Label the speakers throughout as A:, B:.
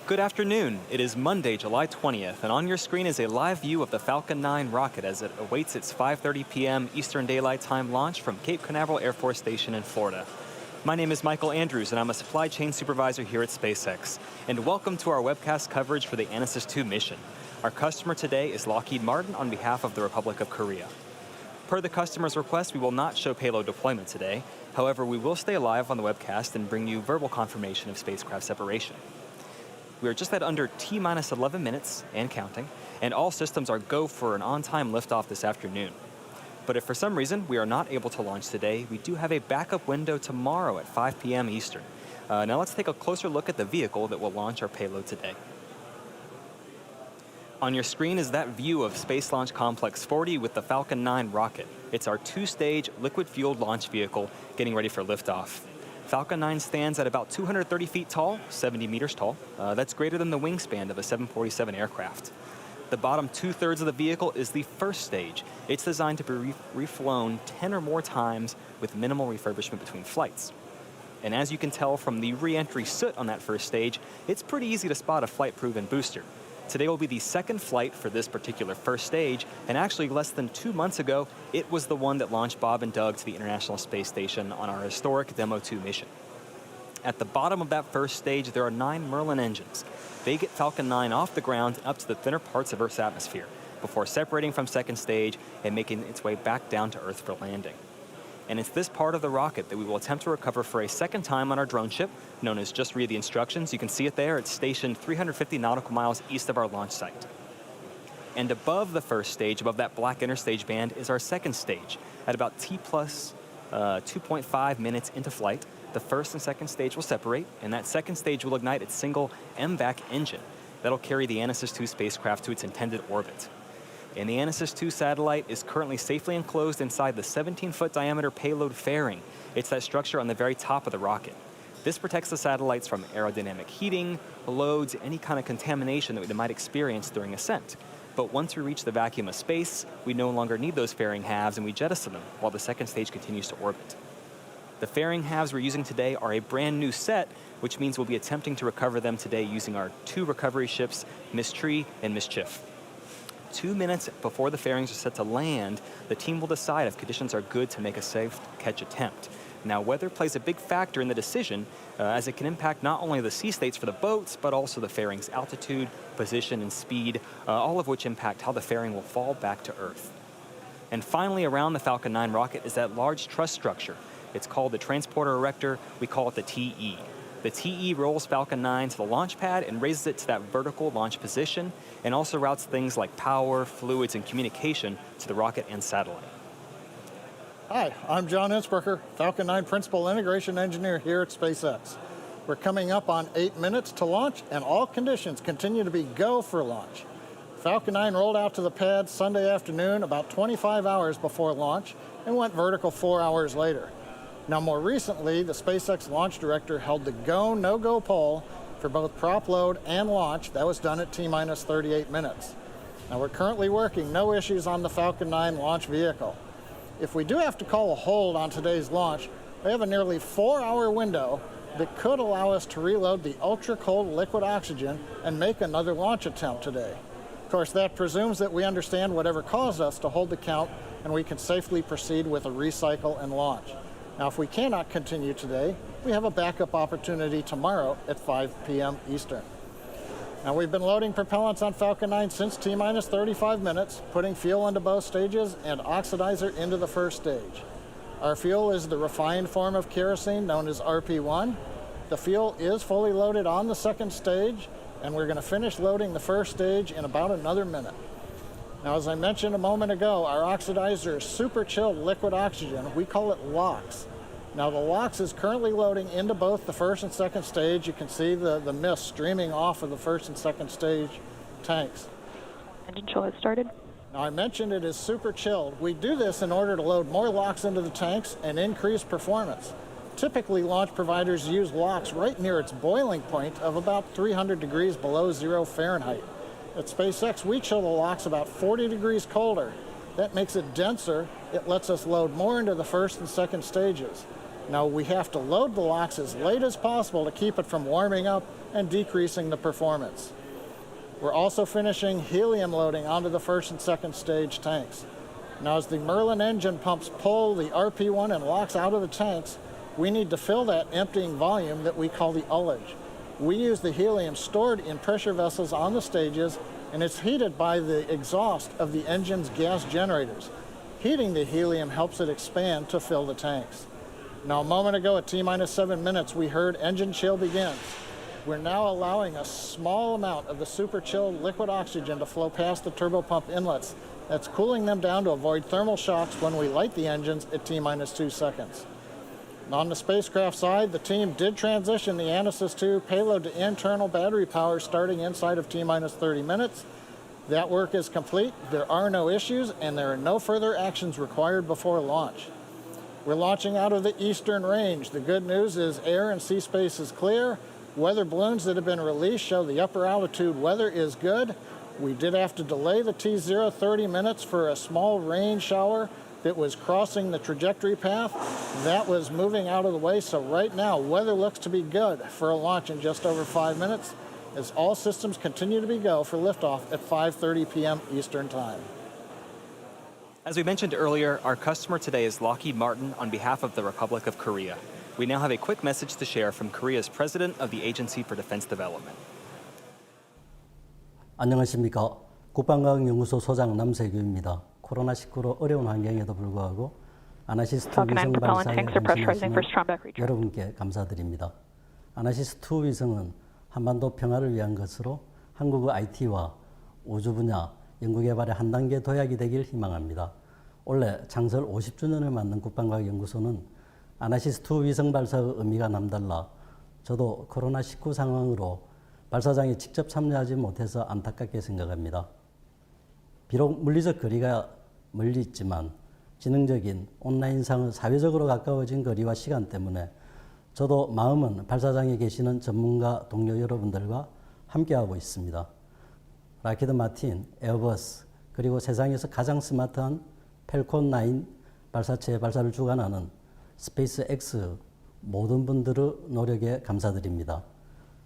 A: Good afternoon. It is Monday, July 20th, and on your screen is a live view of the Falcon 9 rocket as it awaits its 5:30 p.m. Eastern Daylight Time launch from Cape Canaveral Air Force Station in Florida. My name is Michael Andrews, and I'm a supply chain supervisor here at SpaceX. And welcome to our webcast coverage for the Anasis-II mission. Our customer today is Lockheed Martin on behalf of the Republic of Korea. Per the customer's request, we will not show payload deployment today. However, we will stay live on the webcast and bring you verbal confirmation of spacecraft separation. We are just at under T-minus 11 minutes and counting, and all systems are go for an on-time liftoff this afternoon. But if for some reason we are not able to launch today, we do have a backup window tomorrow at 5 p.m. Eastern. Now let's take a closer look at the vehicle that will launch our payload today. On your screen is that view of Space Launch Complex 40 with the Falcon 9 rocket. It's our two-stage liquid-fueled launch vehicle getting ready for liftoff. Falcon 9 stands at about 230 feet tall, 70 meters tall. That's greater than the wingspan of a 747 aircraft. The bottom two-thirds of the vehicle is the first stage. It's designed to be reflown 10 or more times with minimal refurbishment between flights. And as you can tell from the re-entry soot on that first stage, it's pretty easy to spot a flight-proven booster. Today will be the second flight for this particular first stage, and actually less than 2 months ago, it was the one that launched Bob and Doug to the International Space Station on our historic Demo 2 mission. At the bottom of that first stage, there are 9 Merlin engines. They get Falcon 9 off the ground and up to the thinner parts of Earth's atmosphere, before separating from second stage and making its way back down to Earth for landing. And it's this part of the rocket that we will attempt to recover for a second time on our drone ship, known as Just Read the Instructions. You can see it there. It's stationed 350 nautical miles east of our launch site. And above the first stage, above that black interstage band, is our second stage. At about T plus 2.5 minutes into flight, the first and second stage will separate, and that second stage will ignite its single MVAC engine. That'll carry the Anasis-II spacecraft to its intended orbit. And the Anasis-II satellite is currently safely enclosed inside the 17-foot diameter payload fairing. It's that structure on the very top of the rocket. This protects the satellites from aerodynamic heating, loads, any kind of contamination that they might experience during ascent. But once we reach the vacuum of space, we no longer need those fairing halves and we jettison them while the second stage continues to orbit. The fairing halves we're using today are a brand new set, which means we'll be attempting to recover them today using our 2 recovery ships, Mystery and Mischief. 2 minutes before the fairings are set to land, the team will decide if conditions are good to make a safe catch attempt. Now, weather plays a big factor in the decision, as it can impact not only the sea states for the boats, but also the fairing's altitude, position, and speed, all of which impact how the fairing will fall back to Earth. And finally, around the Falcon 9 rocket is that large truss structure. It's called the Transporter Erector. We call it the TE. The TE rolls Falcon 9 to the launch pad and raises it to that vertical launch position, and also routes things like power, fluids, and communication to the rocket and satellite.
B: Hi, I'm John Innsbrucker, Falcon 9 Principal Integration Engineer here at SpaceX. We're coming up on 8 minutes to launch, and all conditions continue to be go for launch. Falcon 9 rolled out to the pad Sunday afternoon about 25 hours before launch and went vertical 4 hours later. Now, more recently, the SpaceX launch director held the go, no-go poll for both prop load and launch. That was done at T-minus 38 minutes. Now, we're currently working, no issues on the Falcon 9 launch vehicle. If we do have to call a hold on today's launch, we have a nearly 4-hour window that could allow us to reload the ultra-cold liquid oxygen and make another launch attempt today. Of course, that presumes that we understand whatever caused us to hold the count and we can safely proceed with a recycle and launch. Now, if we cannot continue today, we have a backup opportunity tomorrow at 5 p.m. Eastern. Now, we've been loading propellants on Falcon 9 since T-minus 35 minutes, putting fuel into both stages and oxidizer into the first stage. Our fuel is the refined form of kerosene known as RP1. The fuel is fully loaded on the second stage, and we're going to finish loading the first stage in about another minute. Now, as I mentioned a moment ago, our oxidizer is super chilled liquid oxygen. We call it LOX. Now, the LOX is currently loading into both the first and second stage. You can see the mist streaming off of the first and second stage tanks.
C: Engine chill has started.
B: Now, I mentioned it is super chilled. We do this in order to load more LOX into the tanks and increase performance. Typically, launch providers use LOX right near its boiling point of about 300 degrees below 0 Fahrenheit. At SpaceX, we chill the LOX about 40 degrees colder. That makes it denser. It lets us load more into the first and second stages. Now we have to load the LOX as late as possible to keep it from warming up and decreasing the performance. We're also finishing helium loading onto the first and second stage tanks. Now as the Merlin engine pumps pull the RP1 and LOX out of the tanks, we need to fill that emptying volume that we call the ullage. We use the helium stored in pressure vessels on the stages, and it's heated by the exhaust of the engine's gas generators. Heating the helium helps it expand to fill the tanks. Now, a moment ago at T-minus 7 minutes, we heard engine chill begins. We're now allowing a small amount of the super chilled liquid oxygen to flow past the turbopump inlets. That's cooling them down to avoid thermal shocks when we light the engines at T-minus 2 seconds. On the spacecraft side, the team did transition the Anasis-II payload to internal battery power starting inside of T-minus 30 minutes. That work is complete, there are no issues, and there are no further actions required before launch. We're launching out of the eastern range. The good news is air and sea space is clear. Weather balloons that have been released show the upper altitude weather is good. We did have to delay the T0 30 minutes for a small rain shower that was crossing the trajectory path. That was moving out of the way, so right now weather looks to be good for a launch in just over 5 minutes as all systems continue to be go for liftoff at 5:30 p.m. Eastern Time.
A: As we mentioned earlier, our customer today is Lockheed Martin on behalf of the Republic of Korea. We now have a quick message to share from Korea's President of the Agency for Defense Development.
D: 안녕하십니까. 국방과학연구소 소장 남세규입니다. 코로나19로 어려운 환경에도 불구하고 아나시스-II
C: Falcon 9
D: 위성
C: propellant
D: 발사에
C: tanks are pressurizing for strongback retract.
D: 여러분께 감사드립니다. 아나시스-II 위성은 한반도 평화를 위한 것으로 한국의 IT와 우주 분야 연구개발의 한 단계 도약이 되길 희망합니다. 올해 창설 50주년을 맞는 국방과학연구소는 아나시스-II 위성 발사의 의미가 남달라 저도 코로나19 상황으로 발사장에 직접 참여하지 못해서 안타깝게 생각합니다. 비록 물리적 거리가 멀리 있지만 지능적인 온라인상의 사회적으로 가까워진 거리와 시간 때문에 저도 마음은 발사장에 계시는 전문가 동료 여러분들과 함께하고 있습니다. 락히드 마틴, 에어버스, 그리고 세상에서 가장 스마트한 펠콘 9 발사체의 발사를 주관하는 스페이스X 모든 분들의 노력에 감사드립니다.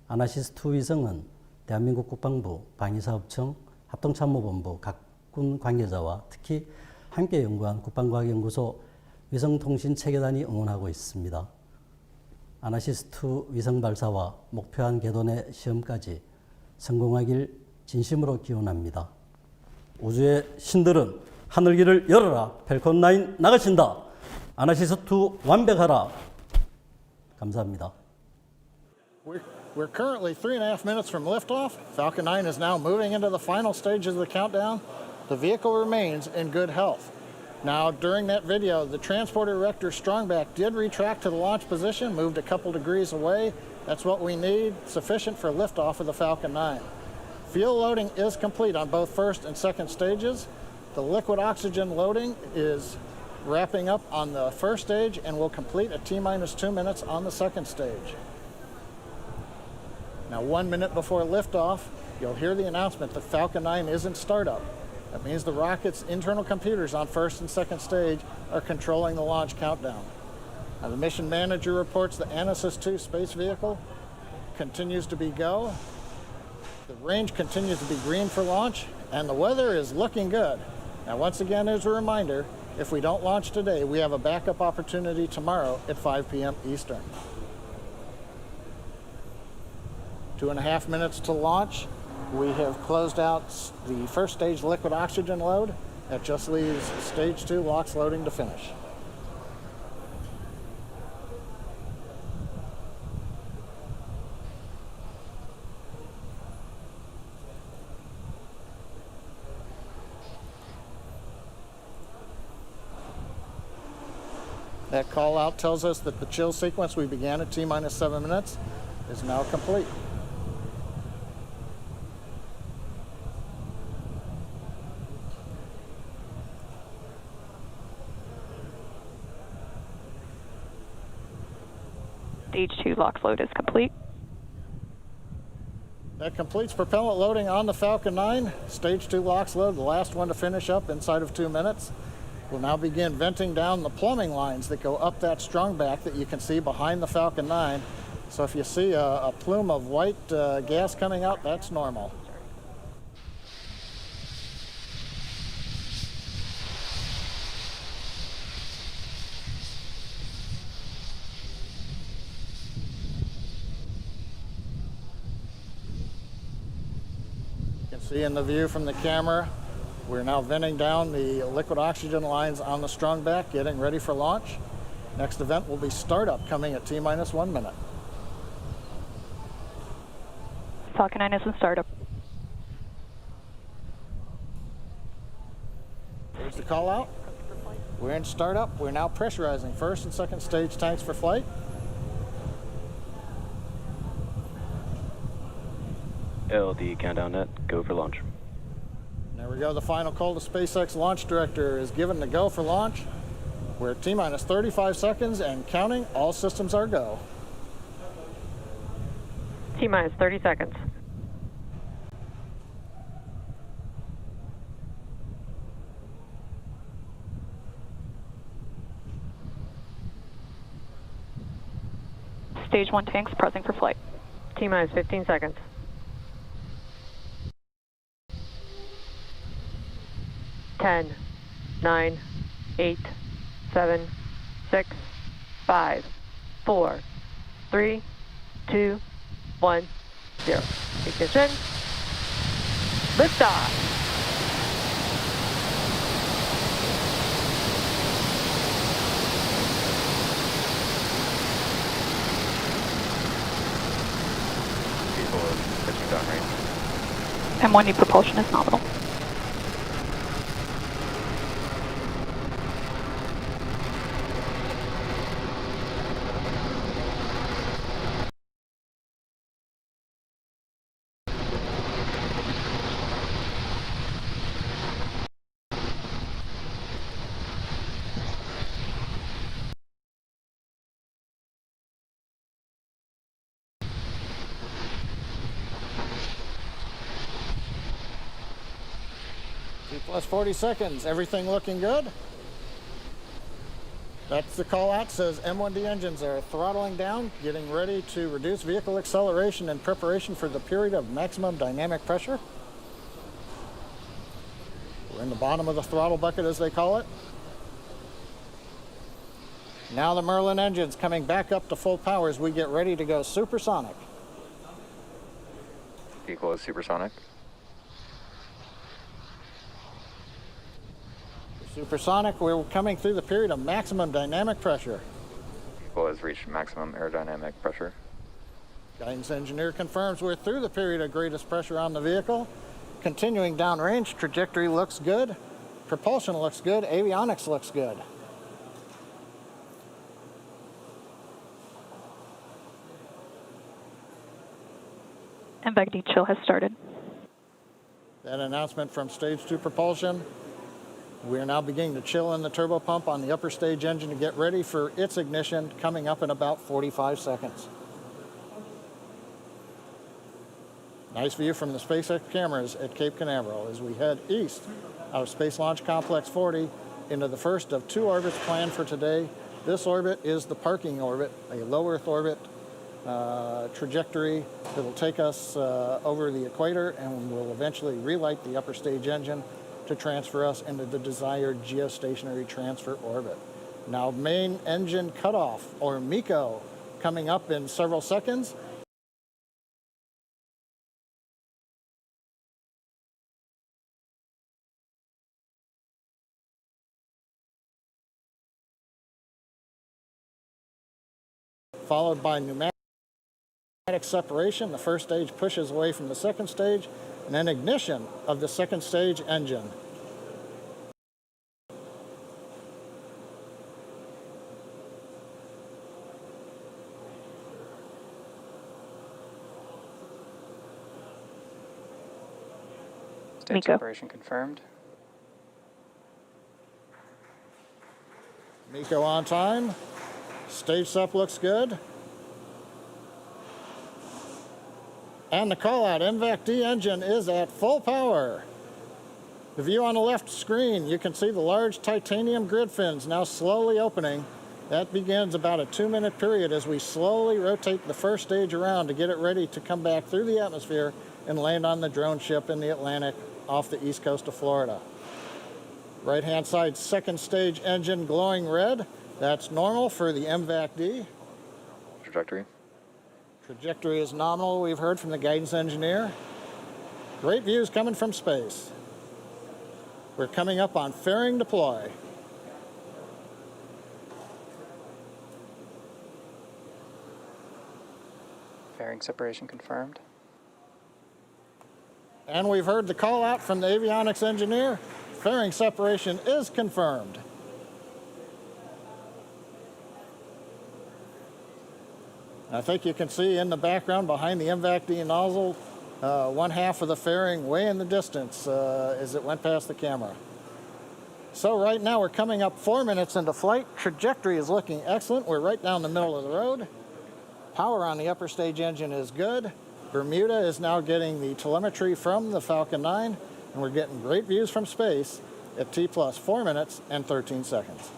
D: 아나시스-II 위성은 대한민국 국방부, 방위사업청, 합동참모본부, 각군 관계자와 특히 함께 연구한 국방과학연구소 위성통신체계단이 응원하고 있습니다. 아나시스-II 위성 발사와 목표한 궤도내 시험까지 성공하길 진심으로 기원합니다. 우주의 신들은 하늘길을 열어라. 펠콘 9 나가신다. 아나시스-II 완벽하라. 감사합니다.
B: We're currently 3.5 minutes from liftoff. Falcon 9 is now moving into the final stages of the countdown. The vehicle remains in good health. Now, during that video, the transporter erector strongback did retract to the launch position, moved a couple degrees away. That's what we need, sufficient for liftoff of the Falcon 9. Fuel loading is complete on both first and second stages. The liquid oxygen loading is wrapping up on the first stage and will complete at T-minus 2 minutes on the second stage. Now, 1 minute before liftoff, you'll hear the announcement that Falcon 9 is in startup. That means the rocket's internal computers on first and second stage are controlling the launch countdown. Now, the mission manager reports the Anasis-II space vehicle continues to be go. The range continues to be green for launch, and the weather is looking good. Now, once again, as a reminder, if we don't launch today, we have a backup opportunity tomorrow at 5 p.m. Eastern. 2.5 minutes to launch. We have closed out the first stage liquid oxygen load. That just leaves stage 2 LOX loading to finish. That call out tells us that the chill sequence we began at T-minus 7 minutes is now complete.
C: Stage 2 LOX load is complete.
B: That completes propellant loading on the Falcon 9. Stage 2 LOX load, the last one to finish up inside of 2 minutes. We'll now begin venting down the plumbing lines that go up that strongback that you can see behind the Falcon 9. So if you see a plume of white gas coming out, that's normal. You can see in the view from the camera, we're now venting down the liquid oxygen lines on the strongback, getting ready for launch. Next event will be startup, coming at T-minus 1 minute.
C: Falcon 9 is in startup.
B: Here's the call out. We're in startup. We're now pressurizing first and second stage tanks for flight.
E: LD countdown net, go for launch.
B: There we go. The final call to SpaceX launch director is given to go for launch. We're at T-minus 35 seconds and counting. All systems are go.
F: T-minus 30 seconds.
C: Stage 1 tanks pressing for flight.
F: T-minus 15 seconds. 10, 9, 8, 7, 6, 5, 4, 3, 2, 1, 0. Ignition. Liftoff.
E: Pitching downrange.
C: M1D propulsion is nominal.
B: T-plus 40 seconds. Everything looking good? That's the call out. Says M1D engines are throttling down, getting ready to reduce vehicle acceleration in preparation for the period of maximum dynamic pressure. We're in the bottom of the throttle bucket, as they call it. Now the Merlin engines coming back up to full power as we get ready to go supersonic.
E: Equal is supersonic.
B: Supersonic, we're coming through the period of maximum dynamic pressure.
E: Equal has reached maximum aerodynamic pressure.
B: Guidance engineer confirms we're through the period of greatest pressure on the vehicle. Continuing downrange, trajectory looks good. Propulsion looks good. Avionics looks good.
C: MVAC dechill has started.
B: That announcement from stage 2 propulsion. We are now beginning to chill in the turbopump on the upper stage engine to get ready for its ignition, coming up in about 45 seconds. Nice view from the SpaceX cameras at Cape Canaveral as we head east out of Space Launch Complex 40 into the first of 2 orbits planned for today. This orbit is the parking orbit, a low Earth orbit trajectory that will take us over the equator and will eventually relight the upper stage engine to transfer us into the desired geostationary transfer orbit. Now main engine cutoff, or MECO, coming up in several seconds. Followed by pneumatic separation. The first stage pushes away from the second stage, and then ignition of the second stage engine.
E: Stage
C: MECO.
E: separation confirmed.
B: MECO on time. Stage sep looks good. And the call out MVAC-D engine is at full power. The view on the left screen, you can see the large titanium grid fins now slowly opening. That begins about a 2-minute period as we slowly rotate the first stage around to get it ready to come back through the atmosphere and land on the drone ship in the Atlantic off the east coast of Florida. Right-hand side, second stage engine glowing red. That's normal for the MVAC-D.
E: Trajectory.
B: Trajectory is nominal, we've heard from the guidance engineer. Great views coming from space. We're coming up on fairing deploy.
G: Fairing separation confirmed.
B: And we've heard the call out from the avionics engineer. Fairing separation is confirmed. I think you can see in the background behind the MVAC-D nozzle, one half of the fairing way in the distance as it went past the camera. So right now we're coming up 4 minutes into flight. Trajectory is looking excellent. We're right down the middle of the road. Power on the upper stage engine is good. Bermuda is now getting the telemetry from the Falcon 9, and we're getting great views from space at T plus 4 minutes and 13 seconds.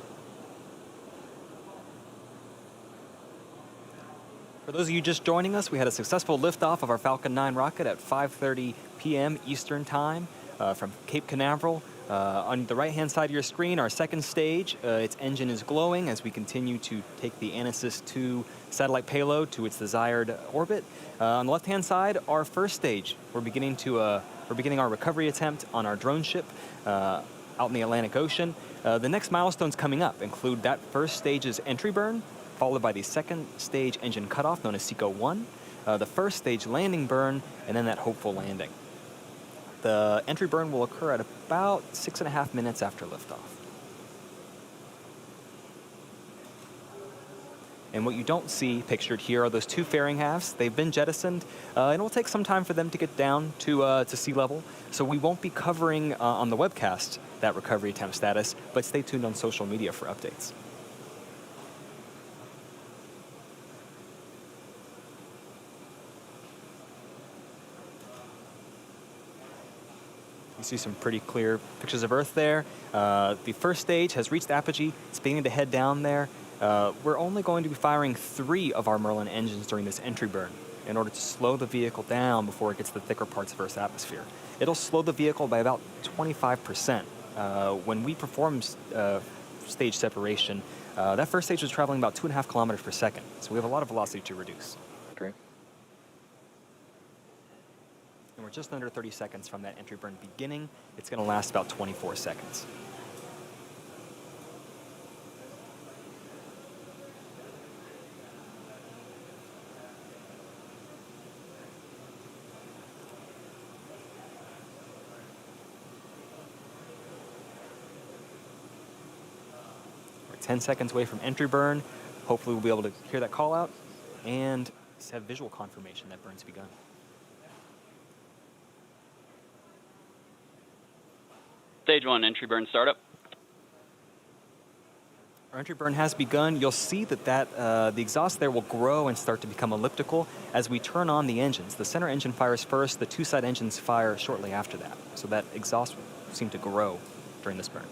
A: For those of you just joining us, we had a successful liftoff of our Falcon 9 rocket at 5:30 p.m. Eastern Time from Cape Canaveral. On the right-hand side of your screen, our second stage, its engine is glowing as we continue to take the Anasis-II satellite payload to its desired orbit. On the left-hand side, our first stage. We're beginning our recovery attempt on our drone ship out in the Atlantic Ocean. The next milestones coming up include that first stage's entry burn, followed by the second stage engine cutoff, known as SECO-1, the first stage landing burn, and then that hopeful landing. The entry burn will occur at about 6.5 minutes after liftoff. And what you don't see pictured here are those two fairing halves. They've been jettisoned, and it will take some time for them to get down to sea level. So we won't be covering on the webcast that recovery attempt status, but stay tuned on social media for updates. You see some pretty clear pictures of Earth there. The first stage has reached apogee. It's beginning to head down there. We're only going to be firing 3 of our Merlin engines during this entry burn in order to slow the vehicle down before it gets to the thicker parts of Earth's atmosphere. It'll slow the vehicle by about 25%. When we perform stage separation, that first stage was traveling about 2.5 kilometers per second. So we have a lot of velocity to reduce.
E: Trajectory.
A: And we're just under 30 seconds from that entry burn beginning. It's going to last about 24 seconds. We're 10 seconds away from entry burn. Hopefully we'll be able to hear that call out and have visual confirmation that burn's begun.
H: Stage 1, entry burn startup.
A: Our entry burn has begun. You'll see that the exhaust there will grow and start to become elliptical as we turn on the engines. The center engine fires first, the 2 side engines fire shortly after that. So that exhaust will seem to grow during this burn.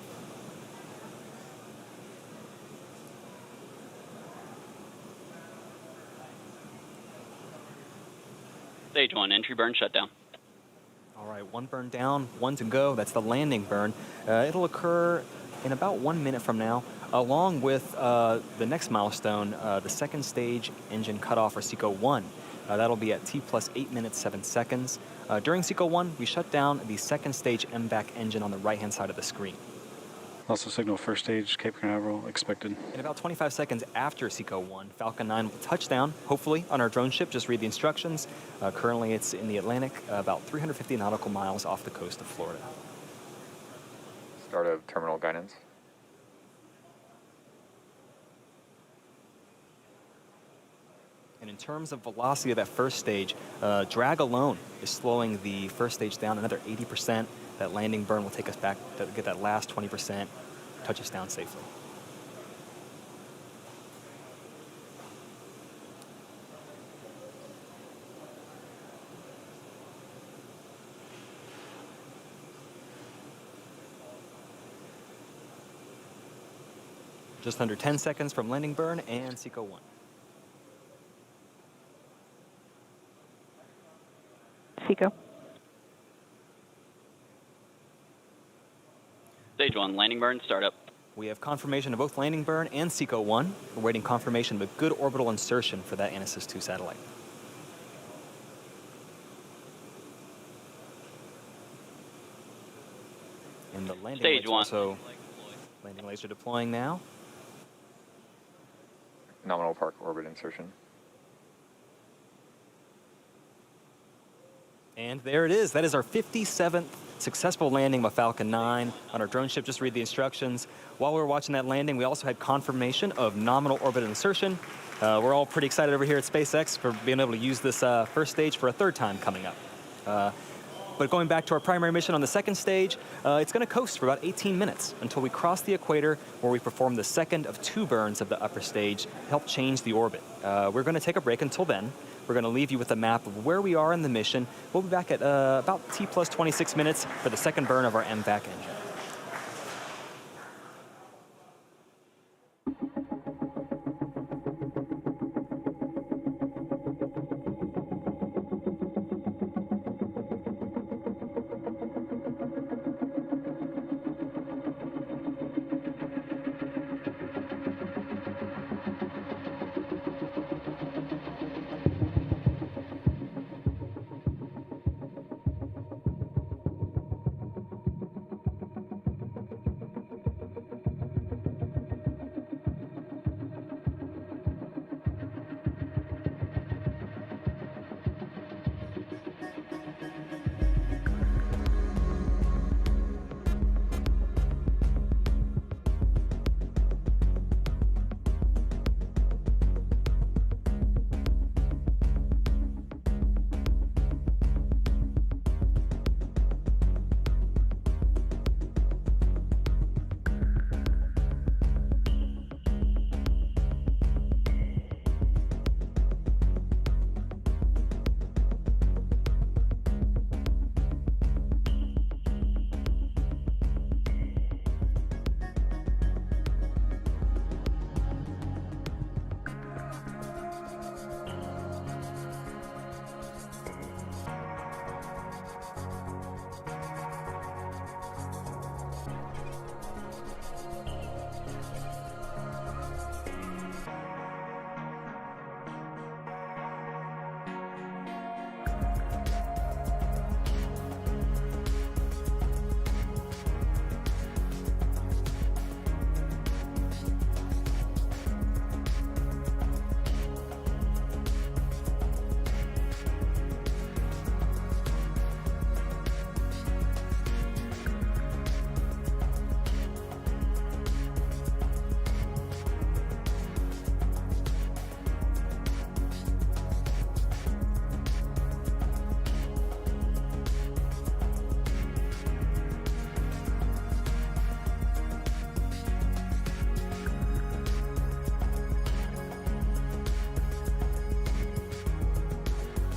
H: Stage 1, entry burn shutdown.
A: All right, 1 burn down, 1 to go. That's the landing burn. It'll occur in about 1 minute from now, along with the next milestone, the second stage engine cutoff, or SECO-1. That'll be at T plus 8 minutes, 7 seconds. During SECO-1, we shut down the second stage MVAC engine on the right-hand side of the screen.
I: Also signal first stage, Cape Canaveral, expected.
A: In about 25 seconds after SECO-1, Falcon 9 will touch down, hopefully, on our drone ship. Just read the instructions. Currently, it's in the Atlantic, about 350 nautical miles off the coast of Florida.
E: Start of terminal guidance.
A: And in terms of velocity of that first stage, drag alone is slowing the first stage down another 80%. That landing burn will take us back to get that last 20%, touch us down safely. Just under 10 seconds from landing burn and SECO 1.
C: SECO.
H: Stage 1, landing burn, startup.
A: We have confirmation of both landing burn and SECO 1. We're waiting confirmation of a good orbital insertion for that Anasis-II satellite. And the landing
H: Stage
A: lights
H: 1.
A: also landing laser deploying now.
E: Nominal park orbit insertion.
A: And there it is. That is our 57th successful landing of Falcon 9 on our drone ship. Just read the instructions. While we were watching that landing, we also had confirmation of nominal orbit insertion. We're all pretty excited over here at SpaceX for being able to use this first stage for a third time coming up. But going back to our primary mission on the second stage, it's going to coast for about 18 minutes until we cross the equator, where we perform the second of 2 burns of the upper stage to help change the orbit. We're going to take a break until then. We're going to leave you with a map of where we are in the mission. We'll be back at about T plus 26 minutes for the second burn of our MVAC engine.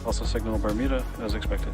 I: Also signal Bermuda as expected.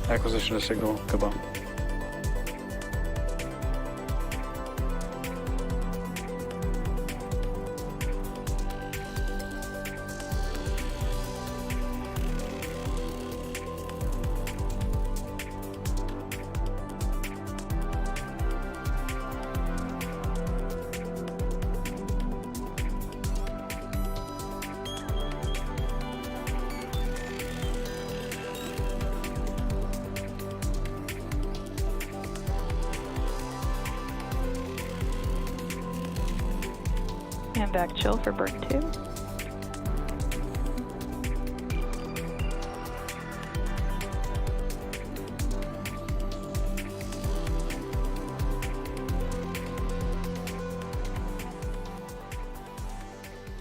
I: Acquisition of signal, goodbye.
C: And back chill for burn 2.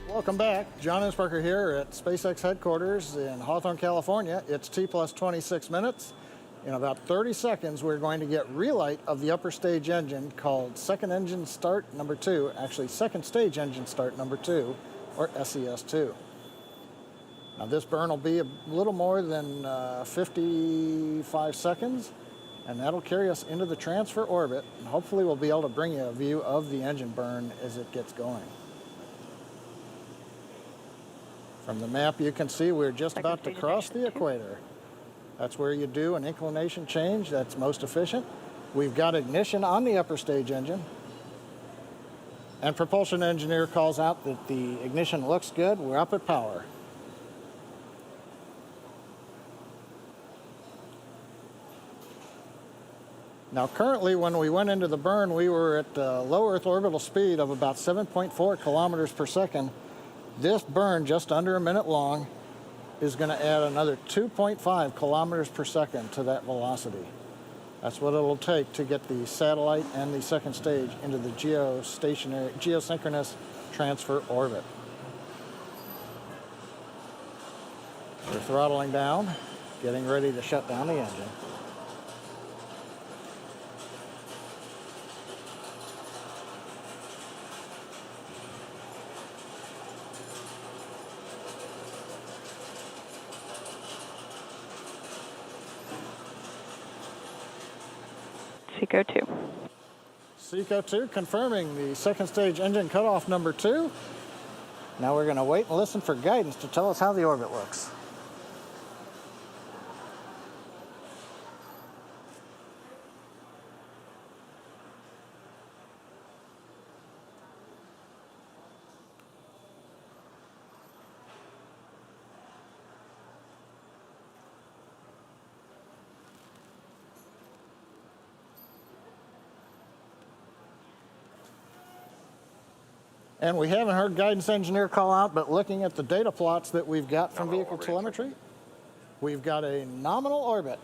B: Welcome back. John Insperker here at SpaceX headquarters in Hawthorne, California. It's T plus 26 minutes. In about 30 seconds, we're going to get relight of the upper stage engine called second engine start number 2, actually second stage engine start number 2, or SES-II. Now this burn will be a little more than 55 seconds, and that'll carry us into the transfer orbit, and hopefully we'll be able to bring you a view of the engine burn as it gets going. From the map you can see we're just about to cross the equator. That's where you do an inclination change that's most efficient. We've got ignition on the upper stage engine. And propulsion engineer calls out that the ignition looks good. We're up at power. Now currently when we went into the burn, we were at low Earth orbital speed of about 7.4 kilometers per second. This burn, just under a minute long, is going to add another 2.5 kilometers per second to that velocity. That's what it'll take to get the satellite and the second stage into the geosynchronous transfer orbit. We're throttling down, getting ready to shut down the engine.
C: SECO 2.
B: SECO 2 confirming the second stage engine cutoff number 2. Now we're going to wait and listen for guidance to tell us how the orbit looks. And we haven't heard guidance engineer call out, but looking at the data plots that we've got from vehicle telemetry, we've got a nominal orbit.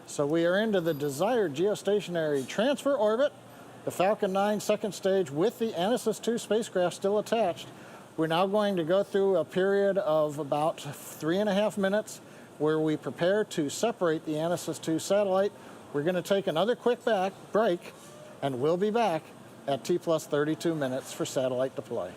B: So we are into the desired geostationary transfer orbit, the Falcon 9 second stage with the Anasis-II spacecraft still attached. We're now going to go through a period of about 3.5 minutes where we prepare to separate the Anasis-II satellite. We're going to take another quick break, and we'll be back at T plus 32 minutes for satellite deploy.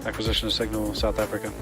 I: Acquisition of signal, South Africa.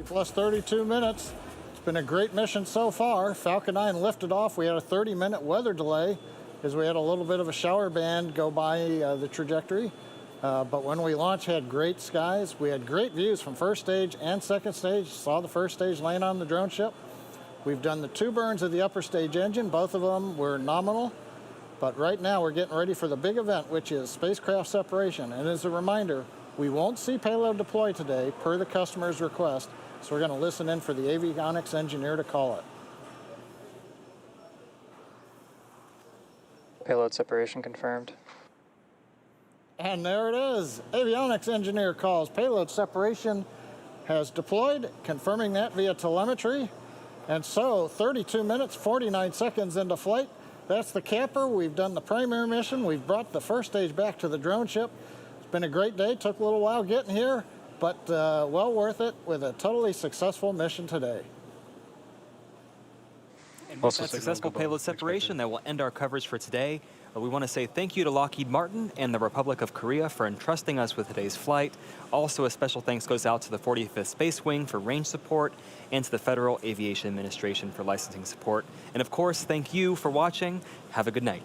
B: Plus 32 minutes. It's been a great mission so far. Falcon 9 lifted off. We had a 30-minute weather delay because we had a little bit of a shower band go by the trajectory. But when we launched, had great skies. We had great views from first stage and second stage. Saw the first stage land on the drone ship. We've done the 2 burns of the upper stage engine. Both of them were nominal. But right now we're getting ready for the big event, which is spacecraft separation. And as a reminder, we won't see payload deploy today per the customer's request. So we're going to listen in for the avionics engineer to call it.
G: Payload separation confirmed.
B: And there it is. Avionics engineer calls. Payload separation has deployed, confirming that via telemetry. And so 32 minutes, 49 seconds into flight. That's the camper. We've done the primary mission. We've brought the first stage back to the drone ship. It's been a great day. Took a little while getting here, but well worth it with a totally successful mission today.
A: And with that successful payload separation, that will end our coverage for today. We want to say thank you to Lockheed Martin and the Republic of Korea for entrusting us with today's flight. Also, a special thanks goes out to the 45th Space Wing for range support and to the Federal Aviation Administration for licensing support. And of course, thank you for watching. Have a good night.